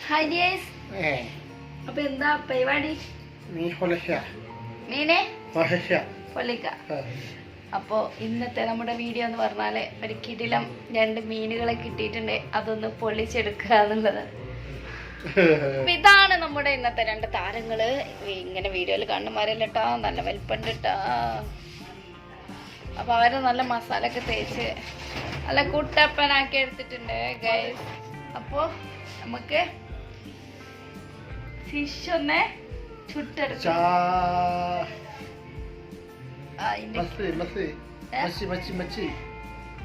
Hi dears. അപ്പൊ എന്താ പരിപാടി? മീനെ പൊള്ളിക്ക. അപ്പോൾ ഇന്നത്തെ നമ്മുടെ വീഡിയോ എന്ന് പറഞ്ഞാൽ ഒരു കിടിലം 2 മീനുകളെ കിട്ടിയിട്ടുണ്ട്. അതൊന്ന് പൊള്ളിച്ചെടുക്കുക എന്നുള്ളത്. അപ്പൊ ഇതാണ് നമ്മുടെ ഇന്നത്തെ 2 താരങ്ങള്. ഇങ്ങനെ വീഡിയോയിൽ കണ്ണുമാരല്ലേട്ടാ, നല്ല വലിപ്പുണ്ട് കേട്ടാ. അപ്പൊ അവര് നല്ല മസാല ഒക്കെ തേച്ച് നല്ല കുട്ടപ്പനാക്കി എടുത്തിട്ടുണ്ട് ഗൈസ്. അപ്പോ നമുക്ക് ഫിഷ് ഒന്ന് ചുട്ടെടുക്കാം.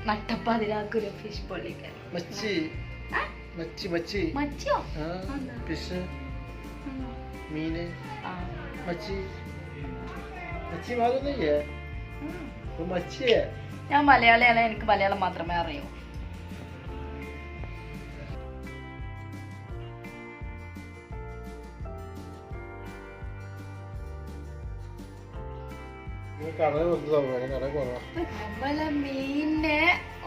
നട്ടപ്പാതിരാക്കൊരു ഫിഷ് പൊള്ളിക്കാൻ. മച്ചിയോ? ഫിഷ്, മീന്, മച്ചി. ഞാൻ മലയാളിയാണ്, എനിക്ക് മലയാളം മാത്രമേ അറിയൂ. നമ്മളെ മീനിനെ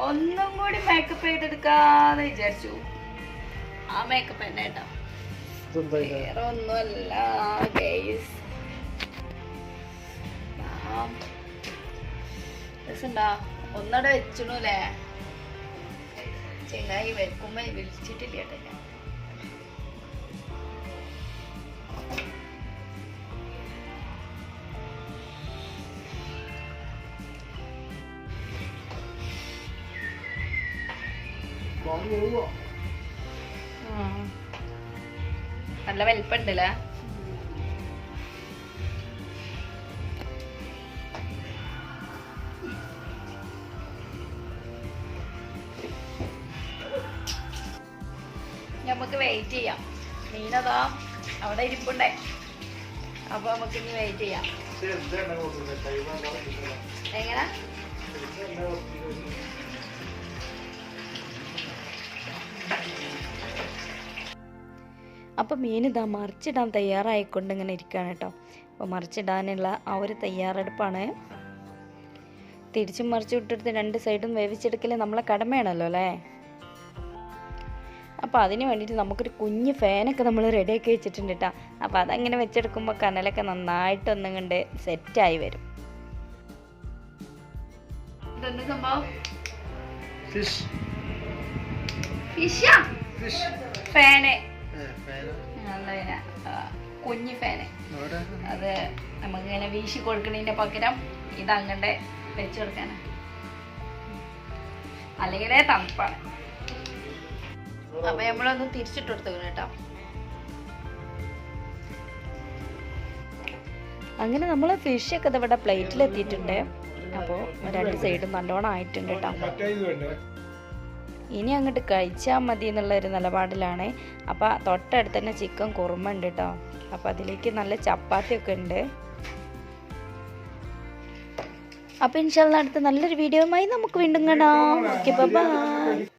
ഒന്നും കൂടി മേക്കപ്പ് ചെയ്തെടുക്കാന്ന് വിചാരിച്ചു. ആ മേക്കപ്പ് തന്നെ കേട്ടോ, വേറെ ഒന്നുമല്ല ഗൈസ്. രസണ്ടാ? ഒന്നടെ വെച്ചിടൂലേ ചെങ്ങായി. വെക്കുമ്പോ വിളിച്ചിട്ടില്ല കേട്ടോ ഞാൻ. നല്ല വലിപ്പുണ്ടല്ലേ. നമുക്ക് വെയിറ്റ് ചെയ്യാം. മീനതാ അവിടെ ഇരിപ്പുണ്ടേ. അപ്പൊ നമുക്ക് ഇനി വെയിറ്റ് ചെയ്യാം. എങ്ങനെ? അപ്പോൾ മീൻ ഇതാ മറിച്ചിടാൻ തയ്യാറായിക്കൊണ്ട് ഇങ്ങനെ ഇരിക്കുകയാണ് കേട്ടോ. അപ്പോൾ മറിച്ചിടാനുള്ള ആ ഒരു തയ്യാറെടുപ്പാണ്. തിരിച്ചും മറിച്ച് വിട്ടെടുത്ത് 2 സൈഡും വേവിച്ചെടുക്കൽ നമ്മളെ കടമയാണല്ലോ അല്ലേ. അപ്പോൾ അതിന് വേണ്ടിയിട്ട് നമുക്കൊരു കുഞ്ഞ് ഫാനൊക്കെ നമ്മൾ റെഡിയാക്കി വെച്ചിട്ടുണ്ട് കേട്ടോ. അപ്പോൾ അതങ്ങനെ വെച്ചെടുക്കുമ്പോൾ കനലൊക്കെ നന്നായിട്ടൊന്നും കണ്ട് സെറ്റായി വരും. ഇതെന്താ സംഭവം? ഫാന്, കുഞ്ഞ് ഫാന്. അത് നമുക്കിങ്ങനെ വീശി കൊടുക്കണതിന്റെ പകരം ഇതങ്ങടെ വെച്ച് കൊടുക്കാനാ, അല്ലെങ്കിലേ തണുപ്പാണ്. അപ്പൊ നമ്മളൊന്ന് തിരിച്ചിട്ട് കൊടുത്തേക്കണം കേട്ടോ. അങ്ങനെ നമ്മൾ ഫിഷൊക്കെ ഇവിടെ പ്ലേറ്റിലെത്തിയിട്ടുണ്ട്. അപ്പോൾ 2 സൈഡും നല്ലോണം ആയിട്ടുണ്ട് കേട്ടോ. ഇനി അങ്ങോട്ട് കഴിച്ചാൽ മതി എന്നുള്ളൊരു നിലപാടിലാണ്. അപ്പോൾ തൊട്ടടുത്ത് തന്നെ ചിക്കൻ കുറുമ ഉണ്ട് കേട്ടോ. അപ്പോൾ അതിലേക്ക് നല്ല ചപ്പാത്തിയൊക്കെ ഉണ്ട്. അപ്പോൾ ഇൻഷാല്ലാ അടുത്ത നല്ലൊരു വീഡിയോയുമായി നമുക്ക് വീണ്ടും കാണാം. Okay, by.